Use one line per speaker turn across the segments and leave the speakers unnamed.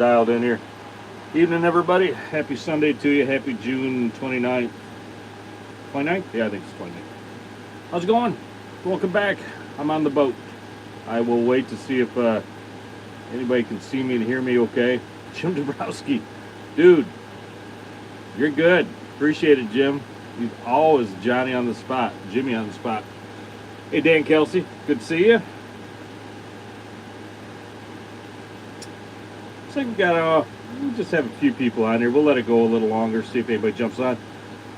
Dialed in here. Evening, everybody. Happy Sunday to you. Happy June 29th. 29th? Yeah, I think it's 29th. How's it going? Welcome back. I'm on the boat. I will wait to see if anybody can see me and hear me okay. Jim Dabrowski. Dude, you're good. Appreciate it, Jim. You've always Johnny on the spot. Jimmy on the spot. Hey, Dan Kelsey. Good to see you. So we got we'll just have a few people on here. We'll let it go a little longer, see if anybody jumps on.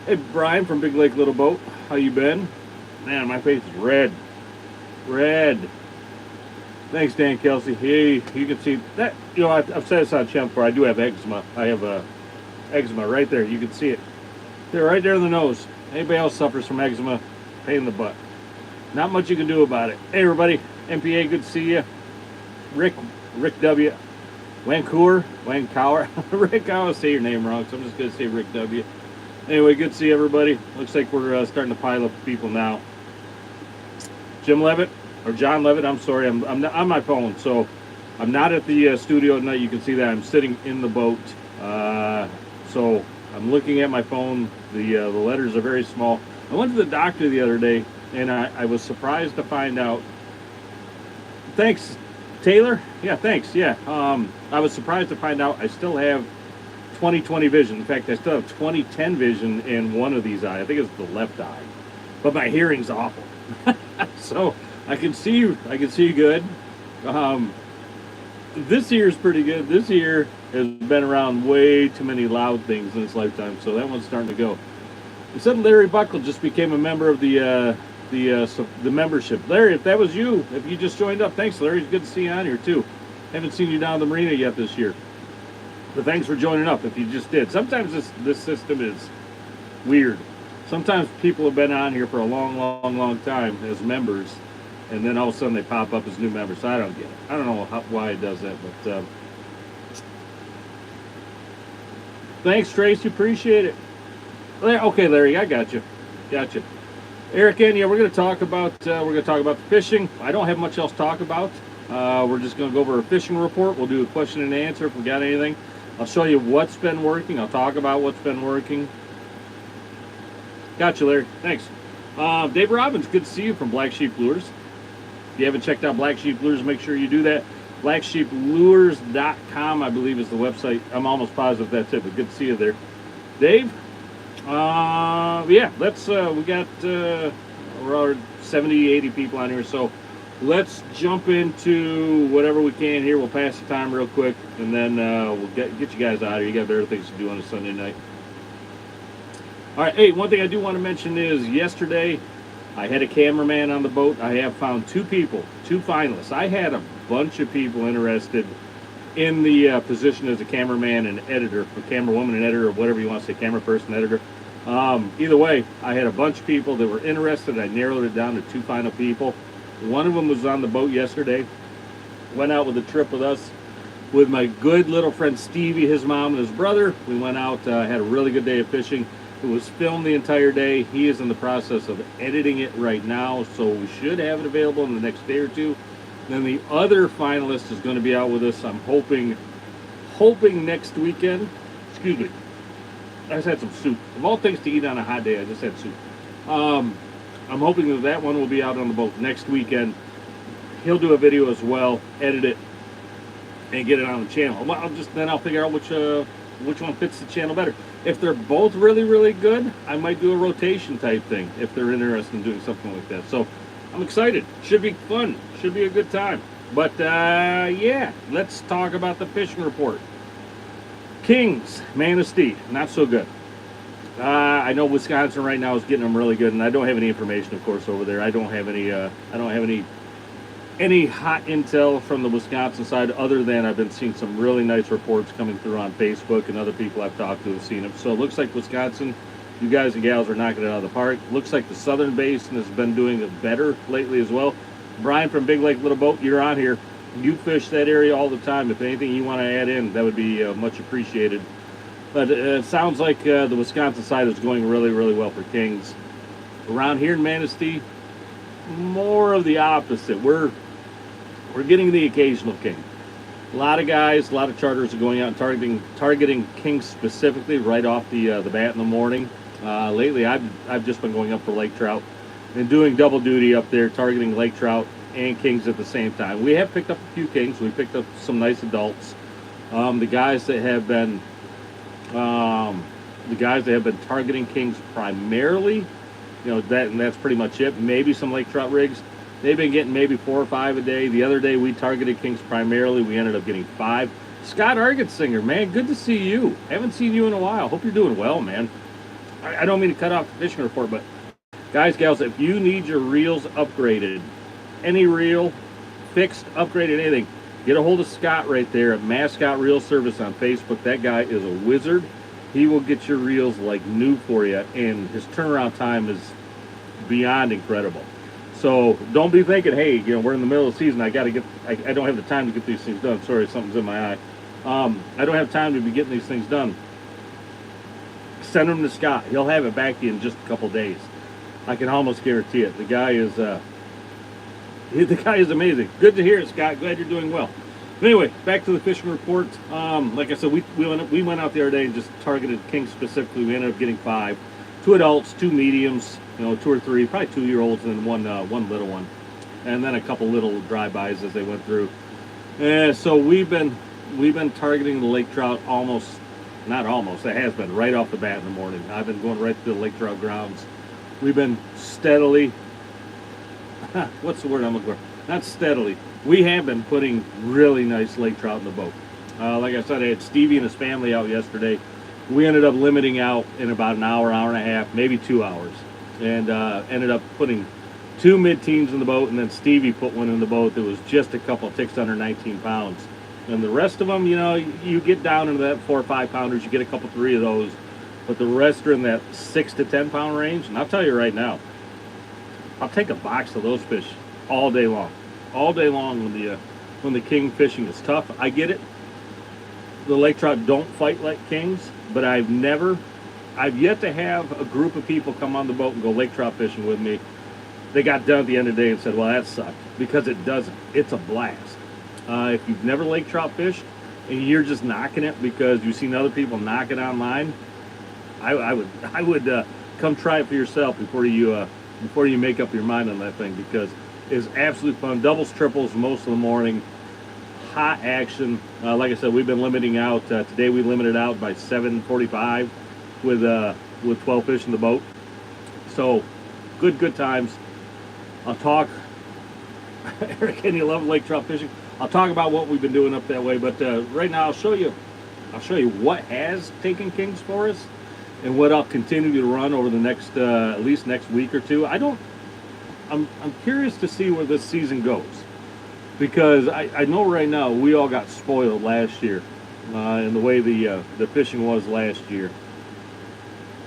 Hey, Brian from Big Lake Little Boat. How you been? Man, my face is red. Red. Thanks, Dan Kelsey. Hey, you can see that. You know, I've said this on channel before. I do have eczema. I have eczema right there. You can see it. They're right there in the nose. Anybody else suffers from eczema, pain in the butt. Not much you can do about it. Hey, everybody. MPA, good to see you. Rick W. Wancour. Rick, I always say your name wrong, so I'm just going to say Rick W. Anyway, good to see everybody. Looks like we're starting to pile up people now. Jim Levitt, or John Levitt, I'm sorry. I'm not on my phone, so I'm not at the studio tonight. You can see that I'm sitting in the boat. So I'm looking at my phone. The letters are very small. I went to the doctor the other day, and I was surprised to find out. Thanks, Taylor. Yeah, thanks. Yeah. I was surprised to find out I still have 20/20 vision. In fact, I still have 20/10 vision in one of these eyes. I think it's the left eye. But my hearing's awful. So I can see good. This ear's pretty good. This ear has been around way too many loud things in its lifetime, so that one's starting to go. It said Larry Buckle just became a member of the membership. Larry, if that was you, if you just joined up, thanks, Larry. It's good to see you on here too. Haven't seen you down at the marina yet this year, but thanks for joining up. If you just did, sometimes this system is weird. Sometimes people have been on here for a long time as members, and then all of a sudden they pop up as new members. So I don't get it. I don't know why it does that, but thanks, Tracy. Appreciate it. Okay, Larry, I got you. Eric, and yeah, we're going to talk about the fishing. I don't have much else to talk about. We're just going to go over a fishing report. We'll do a question and answer if we got anything. I'll show you what's been working. I'll talk about what's been working. Got you, Larry. Thanks. Dave Robbins, good to see you from Black Sheep Lures. If you haven't checked out Black Sheep Lures, make sure you do that. BlackSheepLures.com, I believe, is the website. I'm almost positive that's it, but good to see you there. Dave? Yeah, let's, we got around 70, 80 people on here, so let's jump into whatever we can here. We'll pass the time real quick, and then we'll get you guys out of here. You got better things to do on a Sunday night. All right, hey, one thing I do want to mention is yesterday I had a cameraman on the boat. I have found two finalists. I had a bunch of people interested in the position as a cameraman and editor, or camerawoman and editor, or whatever you want to say, camera person, editor. Either way, I had a bunch of people that were interested. I narrowed it down to two final people. One of them was on the boat yesterday. Went out with a trip with us, with my good little friend Stevie, his mom, and his brother. We went out, had a really good day of fishing. It was filmed the entire day. He is in the process of editing it right now, so we should have it available in the next day or two. Then the other finalist is going to be out with us. I'm hoping next weekend. Excuse me. I just had some soup. Of all things to eat on a hot day, I just had soup. I'm hoping that one will be out on the boat next weekend. He'll do a video as well, edit it, and get it on the channel. Well, I'll figure out which one fits the channel better. If they're both really good, I might do a rotation type thing if they're interested in doing something like that. So I'm excited. Should be fun. Should be a good time. But yeah, let's talk about the fishing report. Kings, Manistee, not so good. I know Wisconsin right now is getting them really good, and I don't have any information, of course, over there. I don't have any hot intel from the Wisconsin side, other than I've been seeing some really nice reports coming through on Facebook, and other people I've talked to have seen them. So it looks like Wisconsin, you guys and gals are knocking it out of the park. Looks like the Southern Basin has been doing it better lately as well. Brian from Big Lake Little Boat, you're on here. You fish that area all the time. If anything you want to add in, that would be much appreciated. But it sounds like the Wisconsin side is going really well for Kings. Around here in Manistee, more of the opposite. We're getting the occasional king. A lot of guys, a lot of charters are going out and targeting kings specifically right off the bat in the morning. Lately, I've just been going up for lake trout and doing double duty up there, targeting lake trout and kings at the same time. We have picked up a few kings. We picked up some nice adults. The guys that have been targeting kings primarily, and that's pretty much it. Maybe some lake trout rigs. They've been getting maybe 4 or 5 a day. The other day we targeted kings primarily. We ended up getting 5. Scott Argetsinger, man, good to see you. Haven't seen you in a while. Hope you're doing well, man. I don't mean to cut off the fishing report, but guys, gals, if you need your reels upgraded, any reel, fixed, upgraded, anything, get a hold of Scott right there at Mascot Reel Service on Facebook. That guy is a wizard. He will get your reels like new for you, and his turnaround time is beyond incredible. So don't be thinking, hey, we're in the middle of the season. I don't have the time to get these things done. Sorry, something's in my eye. I don't have time to be getting these things done. Send them to Scott. He'll have it back to you in just a couple days. I can almost guarantee it. The guy is amazing. Good to hear it, Scott. Glad you're doing well. But anyway, back to the fishing report. Like I said, we went out the other day and just targeted kings specifically. We ended up getting 5, 2 adults, 2 mediums, 2 or 3, probably 2-year-olds, and one little one, and then a couple little drive-bys as they went through. So we've been targeting the lake trout not almost, it has been right off the bat in the morning. I've been going right to the lake trout grounds. We've been steadily, what's the word I'm looking for? Not steadily. We have been putting really nice lake trout in the boat. Like I said, I had Stevie and his family out yesterday. We ended up limiting out in about an hour, hour and a half, maybe 2 hours. And ended up putting 2 mid-teens in the boat, and then Stevie put one in the boat that was just a couple ticks under 19 pounds. And the rest of them, you get down into that 4 or 5 pounders, you get a couple, 3 of those, but the rest are in that 6 to 10 pound range. And I'll tell you right now, I'll take a box of those fish all day long. All day long when the king fishing is tough. I get it. The lake trout don't fight like kings, but I've yet to have a group of people come on the boat and go lake trout fishing with me. They got done at the end of the day and said, well, that sucked, because it doesn't. It's a blast. If you've never lake trout fished and you're just knocking it because you've seen other people knock it online, I would come try it for yourself before you make up your mind on that thing, because it's absolutely fun. Doubles, triples most of the morning. Hot action. Like I said, we've been limiting out. Today we limited out by 7:45 with 12 fish in the boat. So good times. I'll talk. Eric, and you love lake trout fishing. I'll talk about what we've been doing up that way, but right now I'll show you what has taken kings for us and what I'll continue to run over the next at least next week or two. I'm curious to see where this season goes, because I know right now we all got spoiled last year in the way the fishing was last year.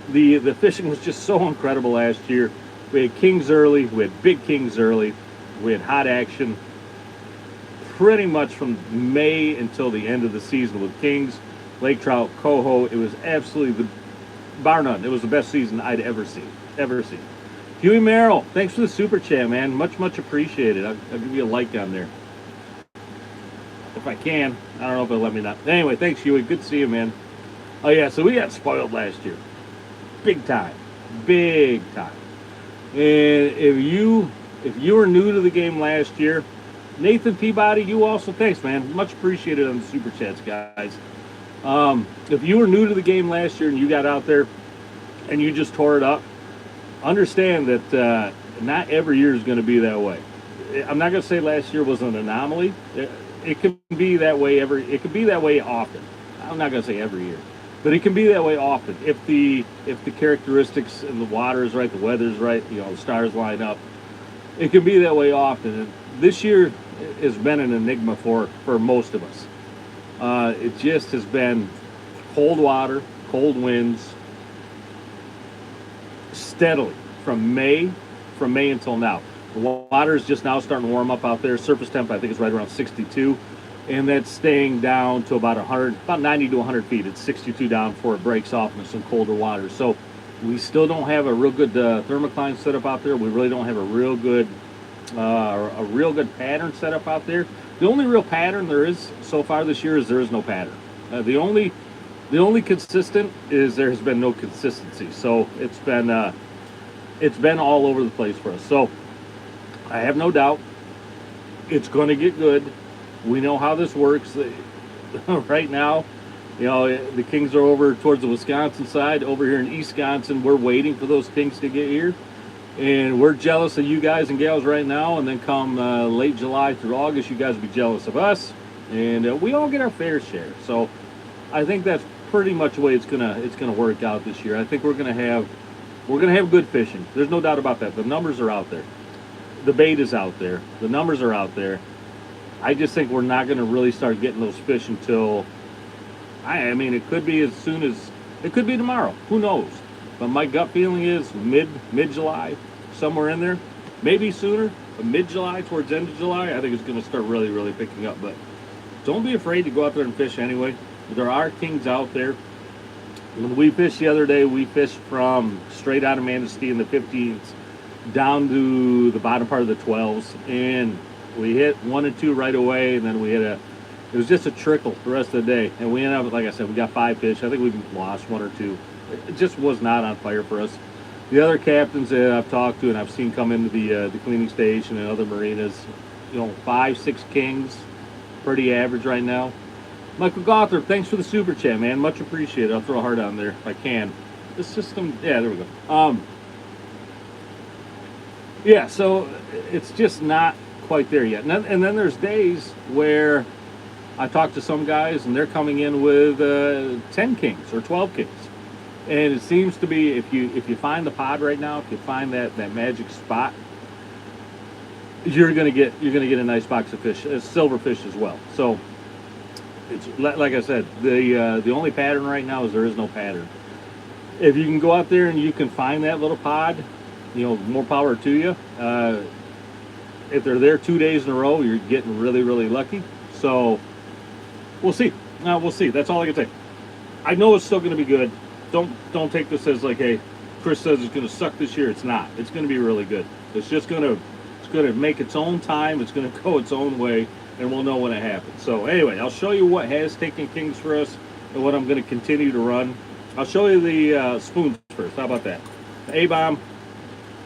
The fishing was just so incredible last year. We had kings early, we had big kings early, we had hot action pretty much from May until the end of the season with kings, lake trout, coho. It was absolutely, bar none, it was the best season I'd ever seen. Huey Merrill, thanks for the super chat, man. Much appreciated. I'll give you a like on there if I can. I don't know if it'll let me not. Anyway, thanks, Huey. Good to see you, man. Oh yeah, so we got spoiled last year, big time. And if you were new to the game last year, Nathan Peabody, you also, thanks, man. Much appreciated on the super chats, guys. If you were new to the game last year and you got out there and you just tore it up, understand that not every year is going to be that way. I'm not going to say last year was an anomaly. It can be that way it can be that way often. I'm not going to say every year, but it can be that way often if the characteristics and the water is right, the weather's right, the stars line up. It can be that way often. And this year has been an enigma for most of us. It just has been cold water, cold winds, steadily from May until now. The water is just now starting to warm up out there. Surface temp, I think, is right around 62, and that's staying down to about 90 to 100 feet. It's 62 down before it breaks off into some colder water. So we still don't have a real good thermocline set up out there. We really don't have a real good A real good pattern set up out there. The only real pattern there is so far this year is there is no pattern. The only consistent is there has been no consistency. So it's been all over the place for us. So I have no doubt it's going to get good. We know how this works. Right now, the Kings are over towards the Wisconsin side. Over here in East Wisconsin, we're waiting for those Kings to get here. And we're jealous of you guys and gals right now. And then come late July through August, you guys will be jealous of us. And we all get our fair share. So I think that's pretty much the way it's gonna work out this year. I think we're gonna have good fishing. There's no doubt about that. The numbers are out there. The bait is out there. The numbers are out there. I just think we're not going to really start getting those fish until, I mean, it could be as soon as, it could be tomorrow. Who knows? But my gut feeling is mid-July, somewhere in there. Maybe sooner, but mid-July, towards the end of July, I think it's going to start really, really picking up. But don't be afraid to go out there and fish anyway. There are Kings out there. When we fished the other day, we fished from straight out of Manistee in the 15s down to the bottom part of the 12s. And we hit 1 and 2 right away, and then we hit it was just a trickle the rest of the day. And we ended up, like I said, we got 5 fish. I think we lost 1 or 2. It just was not on fire for us. The other captains that I've talked to and I've seen come into the cleaning station and other marinas, 5, 6 Kings, pretty average right now. Michael Gothard, thanks for the super chat, man. Much appreciated. I'll throw a heart on there if I can. The system, yeah, there we go. Yeah, so it's just not quite there yet. And then there's days where I talk to some guys and they're coming in with 10 Kings or 12 Kings. And it seems to be, if you find the pod right now, if you find that magic spot, you're gonna get a nice box of fish, silver fish as well. So it's like I said, the only pattern right now is there is no pattern. If you can go out there and you can find that little pod, more power to you. If they're there 2 days in a row, you're getting really, really lucky. So we'll see. We'll see. That's all I can say. I know it's still going to be good. Don't take this as like, hey, Chris says it's going to suck this year. It's not. It's going to be really good. It's going to make its own time. It's going to go its own way, and we'll know when it happens. So anyway, I'll show you what has taken Kings for us and what I'm going to continue to run. I'll show you the spoons first. How about that? The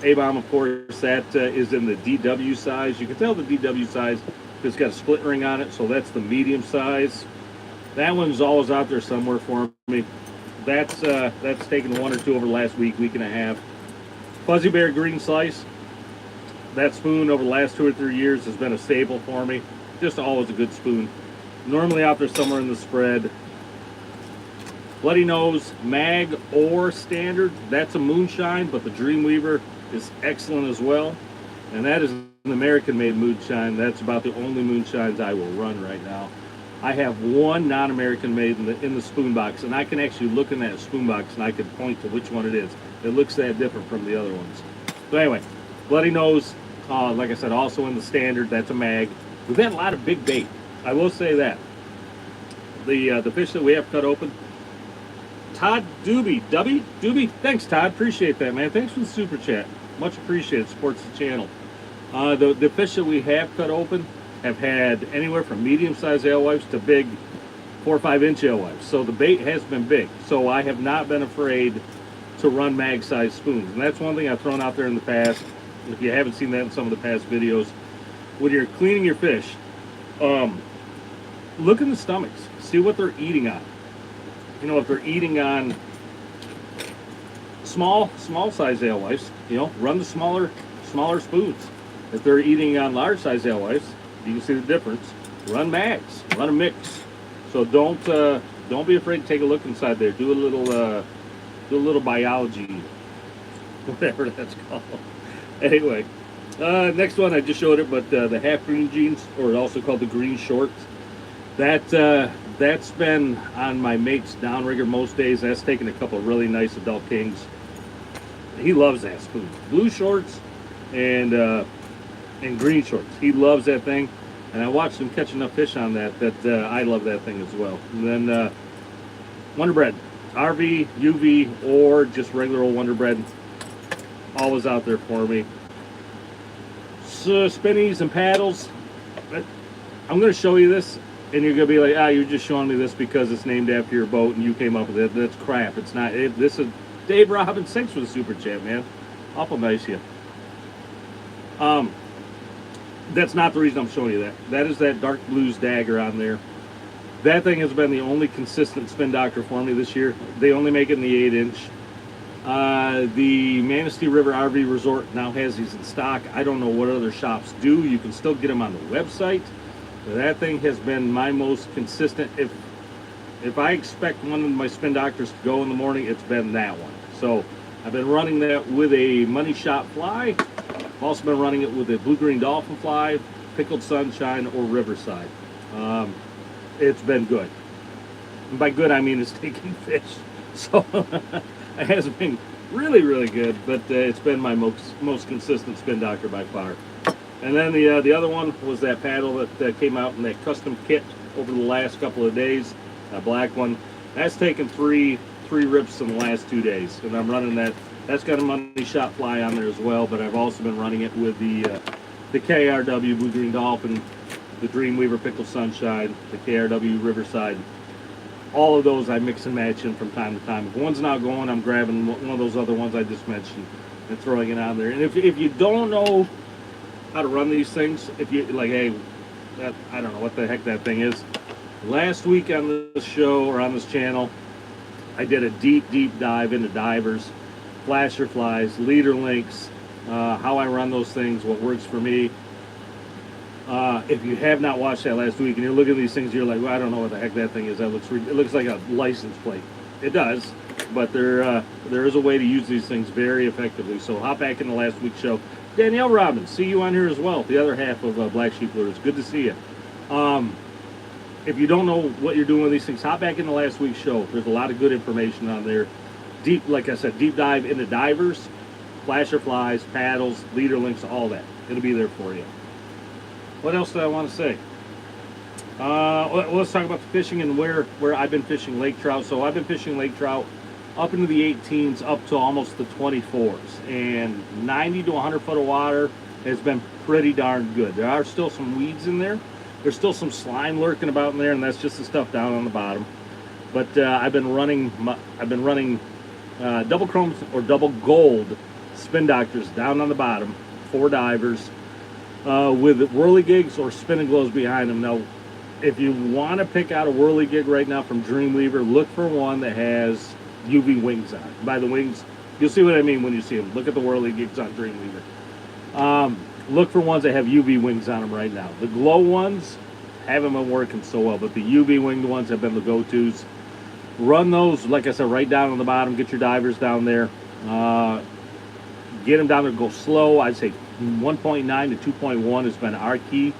A-bomb, of course, that is in the DW size. You can tell the DW size, it's got a split ring on it, so that's the medium size. That one's always out there somewhere for me. That's taken 1 or 2 over the last week and a half. Fuzzy Bear Green Slice. That spoon over the last 2 or 3 years has been a staple for me. Just always a good spoon. Normally out there somewhere in the spread. Bloody Nose, mag or standard. That's a moonshine, but the Dreamweaver is excellent as well. And that is an American-made moonshine. That's about the only moonshines I will run right now. I have one non-American made in the spoon box, and I can actually look in that spoon box and I can point to which one it is. It looks that different from the other ones. So anyway, Bloody Nose, like I said, also in the standard. That's a mag. We've had a lot of big bait. I will say that. The fish that we have cut open. Todd Doobie, thanks Todd, appreciate that, man. Thanks for the super chat, much appreciated. Supports the channel. The fish that we have cut open have had anywhere from medium-sized alewives to big 4 or 5 inch alewives. So the bait has been big. So I have not been afraid to run mag-sized spoons, and that's one thing I've thrown out there in the past. If you haven't seen that in some of the past videos, when you're cleaning your fish, look in the stomachs, see what they're eating on. If they're eating on small size alewives, run the smaller spoons. If they're eating on large size alewives, you can see the difference. Run mags, run a mix. So don't be afraid to take a look inside there. Do a little biology, whatever that's called. Anyway, next one I just showed it, but the half green jeans, or also called the green shorts. That's been on my mate's downrigger most days. That's taken a couple of really nice adult Kings. He loves that spoon. Blue shorts and green shorts. He loves that thing. And I watched him catch enough fish on that I love that thing as well. And then Wonder Bread. RV, UV, or just regular old Wonder Bread. Always out there for me. spinnies and paddles. I'm going to show you this, and you're going to be like, you're just showing me this because it's named after your boat and you came up with it. That's crap. It's not. This is Dave Robbins. Thanks for the super chat, man. Awful nice of you. That's not the reason I'm showing you that. That is that dark blues dagger on there. That thing has been the only consistent spin doctor for me this year. They only make it in the 8-inch. The Manistee River RV Resort now has these in stock. I don't know what other shops do. You can still get them on the website. That thing has been my most consistent. If I expect one of my spin doctors to go in the morning, it's been that one. So I've been running that with a Money Shot fly. I've also been running it with a blue-green dolphin fly, pickled sunshine, or riverside. It's been good. And by good, I mean it's taking fish. So it has been really, really good, but it's been my most consistent spin doctor by far. And then the other one was that paddle that came out in that custom kit over the last couple of days, that black one. That's taken three rips in the last 2 days, and I'm running that. That's got a Money Shot fly on there as well, but I've also been running it with the KRW Blue Green Dolphin, the DREAMWEAVER Pickle Sunshine, the KRW Riverside. All of those I mix and match in from time to time. If one's not going, I'm grabbing one of those other ones I just mentioned and throwing it on there. And if you don't know how to run these things, if you like, hey, I don't know what the heck that thing is. Last week on this show or on this channel, I did a deep dive into divers, flasher flies, leader links, how I run those things, what works for me. If you have not watched that last week and you're looking at these things, you're like, well, I don't know what the heck that thing is. It looks like a license plate. It does, but there is a way to use these things very effectively. So hop back in the last week's show. Danielle Robbins, see you on here as well, the other half of Black Sheep Lures. Good to see you. If you don't know what you're doing with these things, hop back in the last week's show. There's a lot of good information on there. Deep, like I said, deep dive into divers, flasher flies, paddles, leader links, all that. It'll be there for you. What else do I want to say? Let's talk about the fishing and where I've been fishing lake trout. So I've been fishing lake trout up into the 18s up to almost the 24s. And 90 to 100 foot of water has been pretty darn good. There are still some weeds in there. There's still some slime lurking about in there, and that's just the stuff down on the bottom. But I've been running double chromes or double gold spin doctors down on the bottom, 4 divers, with whirligigs or spinning glows behind them. Now, if you want to pick out a whirligig right now from DREAMWEAVER, look for one that has UV wings on it. By the wings, you'll see what I mean when you see them. Look at the whirligigs on DREAMWEAVER. Look for ones that have UV wings on them right now. The glow ones haven't been working so well, but the UV winged ones have been the go-tos. Run those, like I said, right down on the bottom. Get your divers down there. Get them down there. Go slow. I'd say 1.9 to 2.1 has been our key.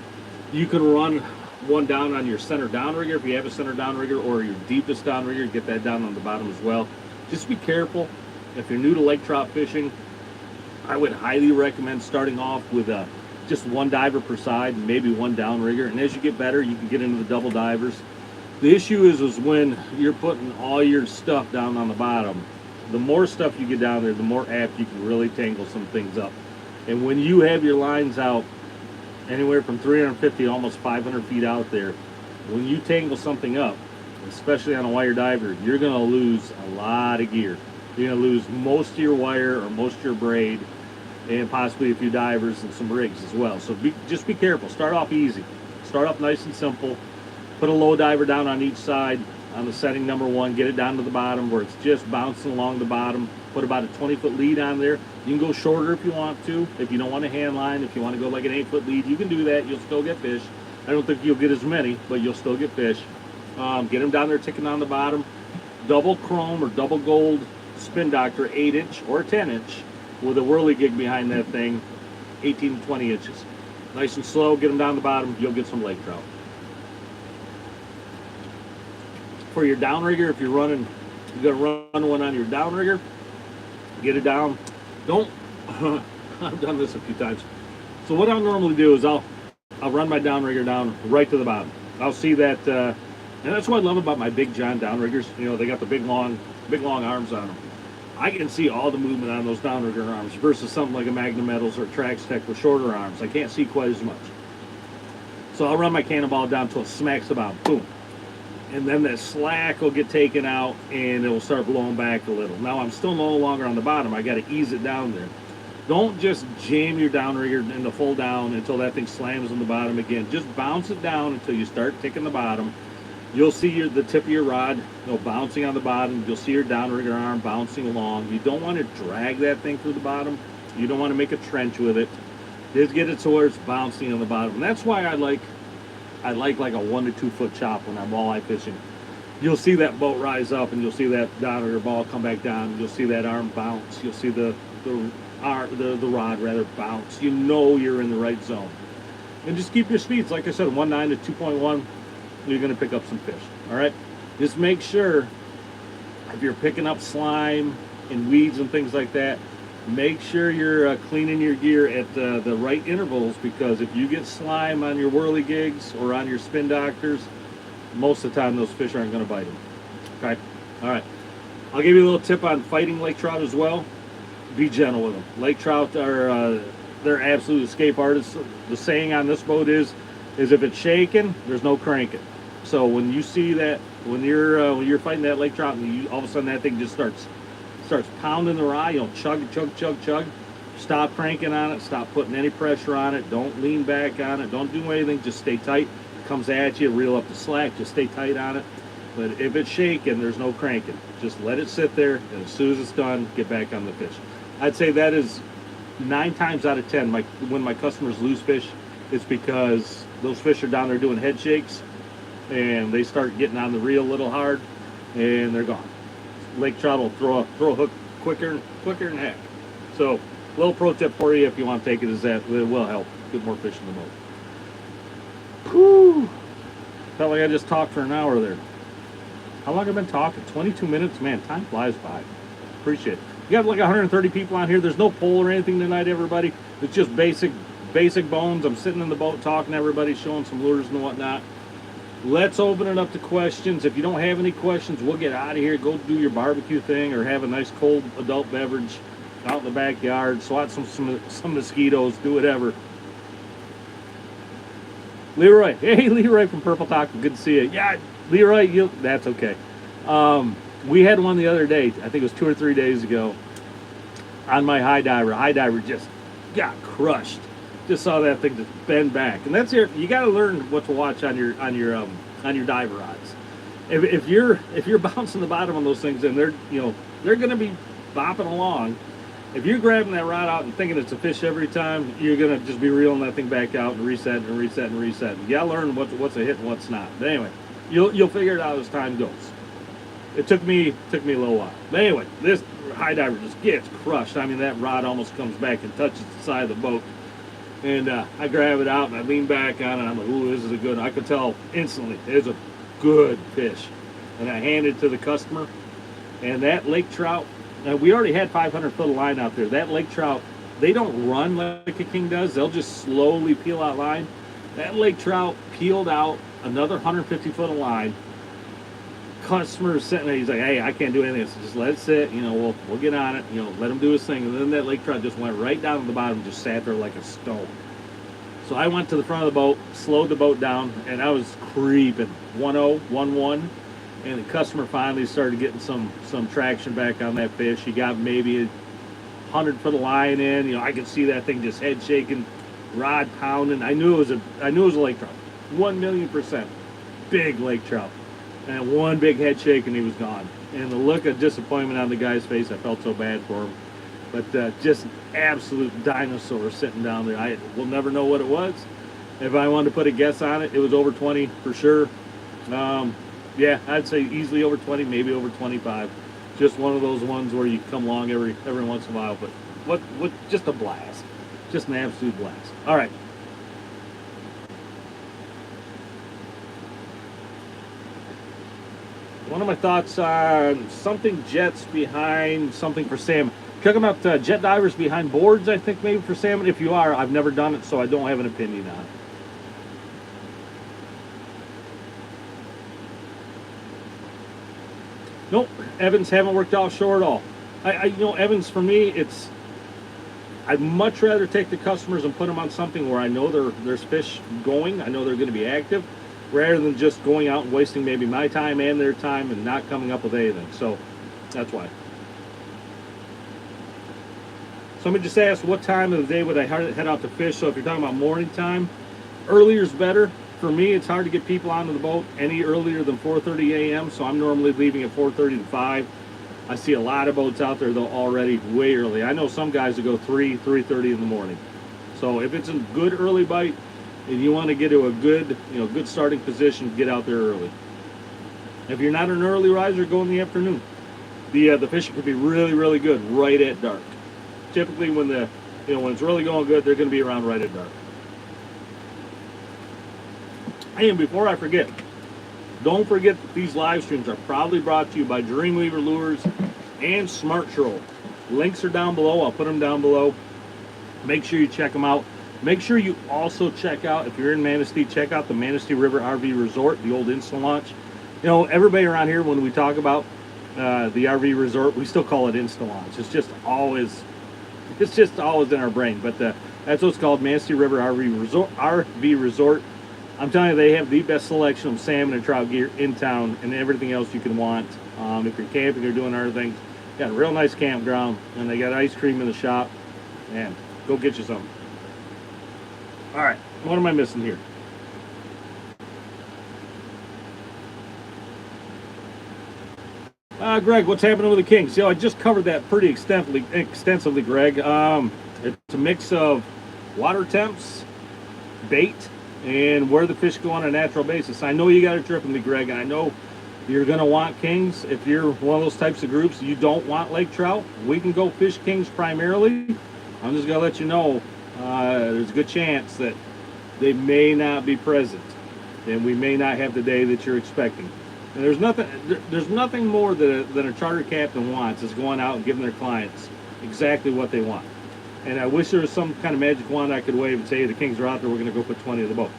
You can run one down on your center downrigger if you have a center downrigger, or your deepest downrigger. Get that down on the bottom as well. Just be careful. If you're new to lake trout fishing, I would highly recommend starting off with just one diver per side and maybe one downrigger. And as you get better, you can get into the double divers. The issue is when you're putting all your stuff down on the bottom, the more stuff you get down there, the more apt you can really tangle some things up. And when you have your lines out anywhere from 350 to almost 500 feet out there, when you tangle something up, especially on a wire diver, you're going to lose a lot of gear. You're going to lose most of your wire or most of your braid, and possibly a few divers and some rigs as well. So just be careful. Start off easy. Start off nice and simple. Put a low diver down on each side on the setting number 1. Get it down to the bottom where it's just bouncing along the bottom. Put about a 20-foot lead on there. You can go shorter if you want to. If you don't want a hand line, if you want to go like an 8-foot lead, you can do that. You'll still get fish. I don't think you'll get as many, but you'll still get fish. Get them down there ticking on the bottom. Double chrome or double gold spin doctor, 8-inch or 10-inch, with a whirligig behind that thing, 18 to 20 inches. Nice and slow, get them down the bottom, you'll get some lake trout. For your downrigger, if you're gonna run one on your downrigger, get it down. Don't, I've done this a few times. So what I'll normally do is I'll run my downrigger down right to the bottom. I'll see that, and that's what I love about my Big John downriggers. You know, they got the big long arms on them. I can see all the movement on those downrigger arms versus something like a Magnum Metals or Trax Tech with shorter arms. I can't see quite as much. So I'll run my cannonball down until it smacks the bottom, boom. And then that slack will get taken out and it will start blowing back a little. Now I'm still no longer on the bottom. I got to ease it down there. Don't just jam your downrigger into full down until that thing slams on the bottom again. Just bounce it down until you start ticking the bottom. You'll see the tip of your rod bouncing on the bottom. You'll see your downrigger arm bouncing along. You don't want to drag that thing through the bottom. You don't want to make a trench with it. Just get it to where it's bouncing on the bottom. And that's why I like like a 1 to 2 foot chop when I'm walleye fishing. You'll see that boat rise up and you'll see that downrigger ball come back down. You'll see that arm bounce. You'll see the rod rather bounce. You know you're in the right zone. And just keep your speeds. Like I said, 1.9 to 2.1, you're going to pick up some fish. All right? Just make sure if you're picking up slime and weeds and things like that, make sure you're cleaning your gear at the right intervals, because if you get slime on your whirly gigs or on your spin doctors, most of the time those fish aren't going to bite them. Okay? All right. I'll give you a little tip on fighting lake trout as well. Be gentle with them. Lake trout are they're absolute escape artists. The saying on this boat is if it's shaking, there's no cranking. So when you see that, when you're fighting that lake trout and all of a sudden that thing just starts pounding the rod, chug, chug, chug, chug. Stop cranking on it. Stop putting any pressure on it. Don't lean back on it. Don't do anything. Just stay tight. It comes at you, reel up the slack. Just stay tight on it. But if it's shaking, there's no cranking. Just let it sit there, and as soon as it's done, get back on the fish. I'd say that is 9 times out of 10. When my customers lose fish, it's because those fish are down there doing head shakes, and they start getting on the reel a little hard, and they're gone. Lake trout will throw a hook quicker than heck. So, little pro tip for you if you want to take it is that it will help get more fish in the boat. Whew! Felt like I just talked for an hour there. How long have I been talking? 22 minutes? Man, time flies by. Appreciate it. You got like 130 people on here. There's no poll or anything tonight, everybody. It's just basic bones. I'm sitting in the boat talking to everybody, showing some lures and whatnot. Let's open it up to questions. If you don't have any questions, we'll get out of here. Go do your barbecue thing or have a nice cold adult beverage out in the backyard. Swat some mosquitoes. Do whatever. Leroy. Hey, Leroy from Purple Taco. Good to see you. Yeah, Leroy, that's okay. We had one the other day. I think it was 2 or 3 days ago on my high diver. High diver just got crushed. Just saw that thing just bend back, and that's here. You got to learn what to watch on your diver rods. If you're bouncing the bottom on those things, and they're going to be bopping along. If you're grabbing that rod out and thinking it's a fish every time, you're going to just be reeling that thing back out and reset and reset and reset. You got to learn what's a hit and what's not. But anyway, you'll figure it out as time goes. It took me a little while. But anyway, this high diver just gets crushed. I mean, that rod almost comes back and touches the side of the boat. And I grab it out and I lean back on it. I'm like, ooh, this is a good one. I could tell instantly it's a good fish. And I hand it to the customer. And that lake trout, we already had 500 foot of line out there. That lake trout, they don't run like a king does. They'll just slowly peel out line. That lake trout peeled out another 150 foot of line. Customer's sitting there, he's like, hey, I can't do anything. So just let it sit, we'll get on it, let him do his thing. And then that lake trout just went right down to the bottom, just sat there like a stone. So I went to the front of the boat, slowed the boat down, and I was creeping 1-0, 1-1. And the customer finally started getting some traction back on that fish. He got maybe 100 foot of line in. I could see that thing just head shaking, rod pounding. I knew it was a lake trout, 1,000,000%, big lake trout. And one big head shake and he was gone. And the look of disappointment on the guy's face, I felt so bad for him. But just an absolute dinosaur sitting down there. We'll never know what it was. If I wanted to put a guess on it, it was over 20 for sure. Yeah, I'd say easily over 20, maybe over 25. Just one of those ones where you come along every once in a while. But what just a blast. Just an absolute blast. All right. One of my thoughts on something jets behind something for salmon. Check them out, jet divers behind boards, I think maybe for salmon. If you are, I've never done it, so I don't have an opinion on it. Nope, Evans haven't worked offshore at all. You know, Evans, for me, I'd much rather take the customers and put them on something where I know there's fish going. I know they're going to be active, rather than just going out and wasting maybe my time and their time and not coming up with anything. So that's why. Somebody just asked what time of the day would I head out to fish. So if you're talking about morning time, earlier is better. For me, it's hard to get people onto the boat any earlier than 4:30 a.m. So I'm normally leaving at 4:30 to 5. I see a lot of boats out there though already way early. I know some guys that go 3:30 in the morning. So if it's a good early bite and you want to get to a good, good starting position, get out there early. If you're not an early riser, go in the afternoon. The fishing can be really, really good right at dark. Typically when when it's really going good, they're going to be around right at dark. And before I forget, don't forget that these live streams are proudly brought to you by DREAMWEAVER Lures and Smart Troll. Links are down below. I'll put them down below. Make sure you check them out. Make sure you also check out, if you're in Manistee, check out the Manistee River RV Resort, the old Insta Launch. Everybody around here, when we talk about the RV Resort, we still call it Insta Launch. It's just always in our brain. But that's what it's called, Manistee River RV Resort. I'm telling you, they have the best selection of salmon and trout gear in town and everything else you can want. If you're camping or doing other things, got a real nice campground, and they got ice cream in the shop. Man, go get you some. All right, what am I missing here? Greg, what's happening with the Kings? I just covered that pretty extensively, Greg. It's a mix of water temps, bait, and where the fish go on a natural basis. I know you got a trip with me, Greg, and I know you're going to want kings. If you're one of those types of groups, you don't want lake trout, we can go fish kings primarily. I'm just going to let you know, there's a good chance that they may not be present, and we may not have the day that you're expecting. And there's nothing more than a charter captain wants is going out and giving their clients exactly what they want. And I wish there was some kind of magic wand I could wave and say, hey, the kings are out there, we're going to go put 20 in the boat.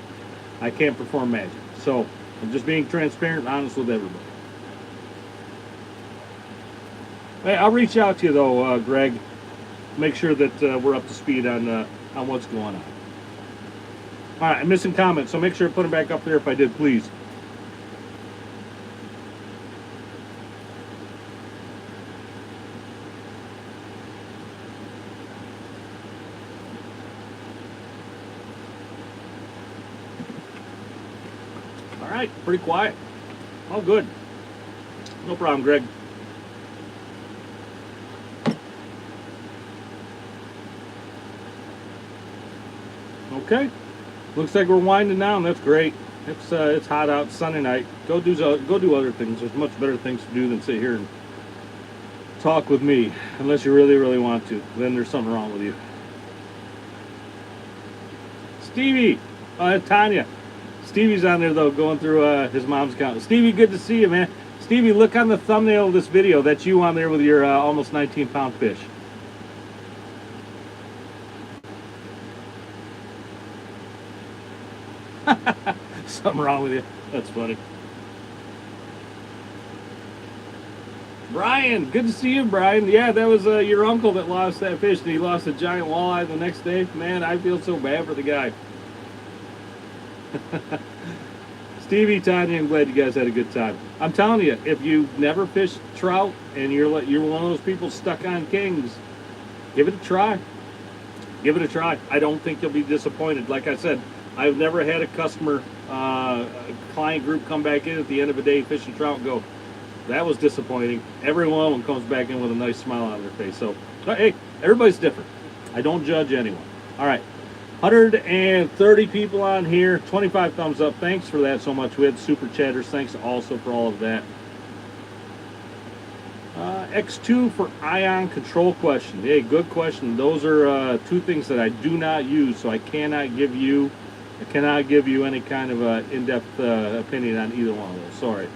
I can't perform magic. So I'm just being transparent and honest with everybody. Hey, I'll reach out to you though, Greg. Make sure that we're up to speed on what's going on. All right, I'm missing comments, so make sure to put them back up there if I did, please. All right, pretty quiet. All good. No problem, Greg. Okay, looks like we're winding down. That's great. It's hot out, Sunday night. Go do other things. There's much better things to do than sit here and talk with me, unless you really, really want to. Then there's something wrong with you. Stevie, Tanya. Stevie's on there though, going through his mom's account. Stevie, good to see you, man. Stevie, look on the thumbnail of this video. That's you on there with your almost 19-pound fish. Something wrong with you. That's funny. Brian, good to see you, Brian. Yeah, that was your uncle that lost that fish, and he lost a giant walleye the next day. Man, I feel so bad for the guy. Stevie, Tanya, I'm glad you guys had a good time. I'm telling you, if you've never fished trout and you're one of those people stuck on kings, give it a try. Give it a try. I don't think you'll be disappointed. Like I said, I've never had a customer, client group come back in at the end of a day fishing trout and go, that was disappointing. Every one of them comes back in with a nice smile on their face. So, hey, everybody's different. I don't judge anyone. All right. 130 people on here, 25 thumbs up. Thanks for that so much. We had super chatters. Thanks also for all of that. X2 for ion control question. Hey, good question. Those are two things that I do not use, so I cannot give you any kind of in-depth opinion on either one of those. Sorry.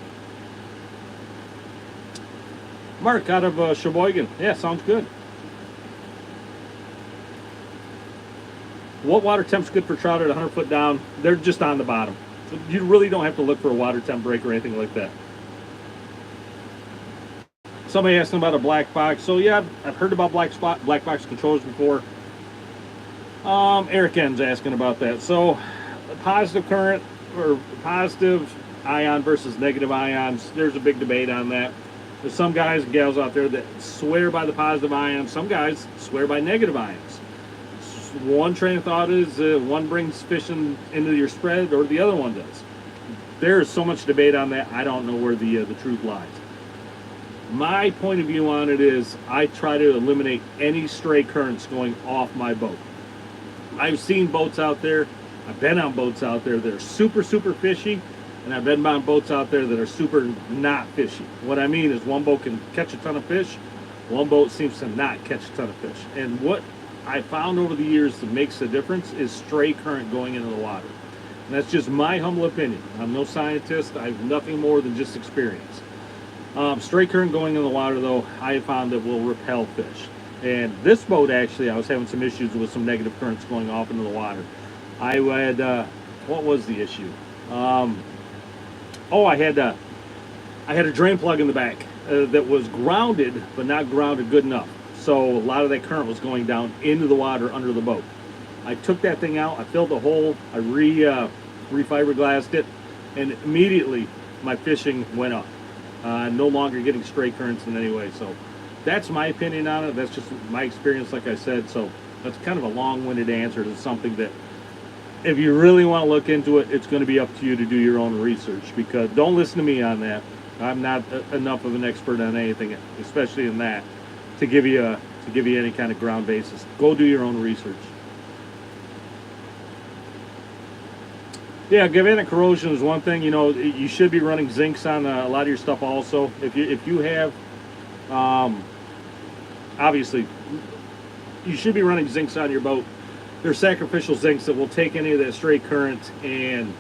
Mark out of Sheboygan. Yeah, sounds good. What water temp's good for trout at 100 foot down? They're just on the bottom. You really don't have to look for a water temp break or anything like that. Somebody asking about a black box. So yeah, I've heard about black box controllers before. Eric N's asking about that. So positive current or positive ion versus negative ions, there's a big debate on that. There's some guys and gals out there that swear by the positive ions. Some guys swear by negative ions. One train of thought is one brings fishing into your spread or the other one does. There's so much debate on that. I don't know where the truth lies. My point of view on it is I try to eliminate any stray currents going off my boat. I've seen boats out there, I've been on boats out there that are super, super fishy, and I've been on boats out there that are super not fishy. What I mean is one boat can catch a ton of fish, one boat seems to not catch a ton of fish. And what I found over the years that makes the difference is stray current going into the water. And that's just my humble opinion. I'm no scientist, I have nothing more than just experience. Stray current going in the water, though, I have found that will repel fish. And this boat, actually, I was having some issues with some negative currents going off into the water. I had, what was the issue? I had a drain plug in the back that was grounded, but not grounded good enough. So a lot of that current was going down into the water under the boat. I took that thing out, I filled the hole, I re-fiberglassed it, and immediately my fishing went up. No longer getting stray currents in any way. So that's my opinion on it. That's just my experience, like I said. So that's kind of a long-winded answer to something that if you really want to look into it, it's going to be up to you to do your own research, because don't listen to me on that. I'm not enough of an expert on anything, especially in that, to give you any kind of ground basis. Go do your own research. Yeah, galvanic corrosion is one thing. You know, you should be running zincs on a lot of your stuff also. If you have, obviously, you should be running zincs on your boat. They're sacrificial zincs that will take any of that stray current, and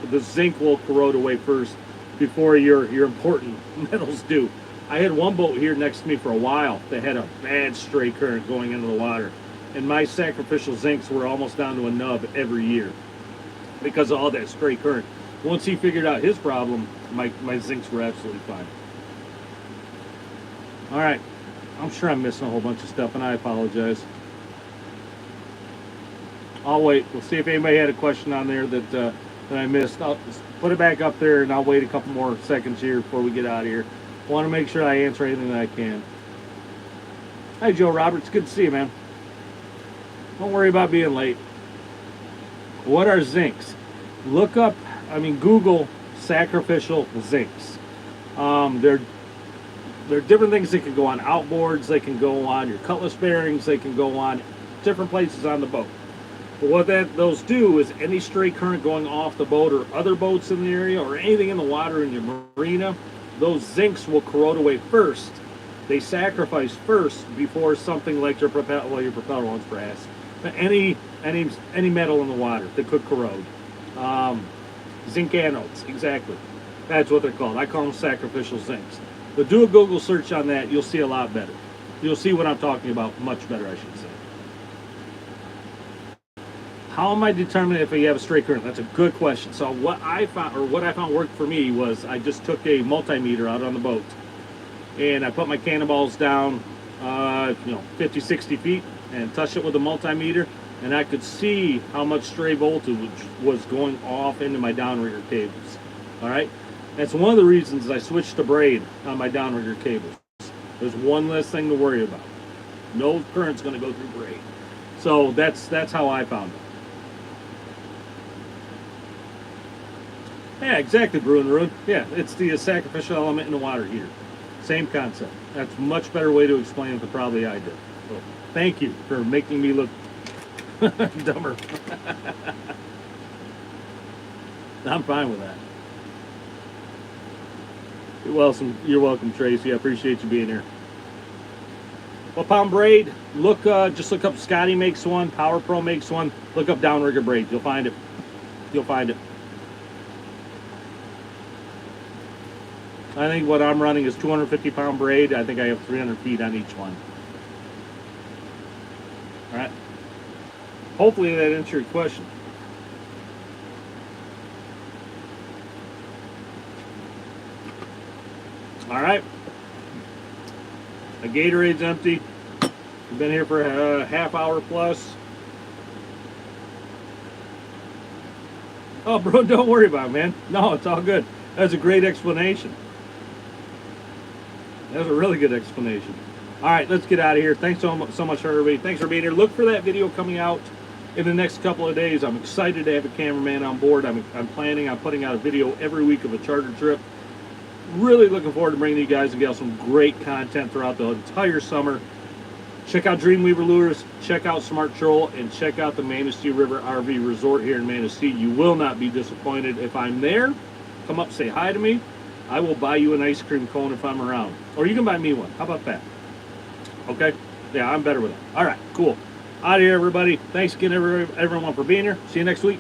the zinc will corrode away first before your important metals do. I had one boat here next to me for a while that had a bad stray current going into the water, and my sacrificial zincs were almost down to a nub every year because of all that stray current. Once he figured out his problem, my zincs were absolutely fine. All right, I'm sure I'm missing a whole bunch of stuff, and I apologize. I'll wait. We'll see if anybody had a question on there that I missed. I'll just put it back up there, and I'll wait a couple more seconds here before we get out of here. I want to make sure I answer anything that I can. Hi, Joe Roberts. Good to see you, man. Don't worry about being late. What are zincs? Look up, Google sacrificial zincs. They're different things that can go on outboards. They can go on your cutlass bearings. They can go on different places on the boat. But what those do is any stray current going off the boat or other boats in the area or anything in the water in your marina, those zincs will corrode away first. They sacrifice first before something like your propeller, well, your propeller one's brass, any metal in the water that could corrode. Zinc anodes, exactly. That's what they're called. I call them sacrificial zincs. But do a Google search on that, you'll see a lot better. You'll see what I'm talking about much better, I should say. How am I determining if you have a stray current? That's a good question. So what I found worked for me was I just took a multimeter out on the boat and I put my cannonballs down 50, 60 feet and touched it with a multimeter, and I could see how much stray voltage was going off into my downrigger cables. All right, that's one of the reasons I switched to braid on my downrigger cables. There's one less thing to worry about. No current's going to go through braid. So that's how I found it. Yeah, exactly, Bruin Ruin. Yeah, it's the sacrificial element in the water heater. Same concept. That's a much better way to explain it than probably I did. So thank you for making me look dumber. I'm fine with that. You're welcome, Tracy. I appreciate you being here. Well, pound braid, just look up Scotty makes one, Power Pro makes one. Look up downrigger braid. You'll find it. You'll find it. I think what I'm running is 250 pound braid. I think I have 300 feet on each one. All right. Hopefully that answers your question. All right. A Gatorade's empty. We've been here for a half hour plus. Oh, bro, don't worry about it, man. No, it's all good. That's a great explanation. That was a really good explanation. All right, let's get out of here. Thanks so much for everybody. Thanks for being here. Look for that video coming out in the next couple of days. I'm excited to have a cameraman on board. I'm planning on putting out a video every week of a charter trip. Really looking forward to bringing you guys and gals some great content throughout the entire summer. Check out DREAMWEAVER Lures, check out Smart Troll, and check out the Manistee River RV Resort here in Manistee. You will not be disappointed. If I'm there, come up, say hi to me. I will buy you an ice cream cone if I'm around. Or you can buy me one. How about that? Okay? Yeah, I'm better with it. All right, cool. Out of here, everybody. Thanks again, everyone, for being here. See you next week.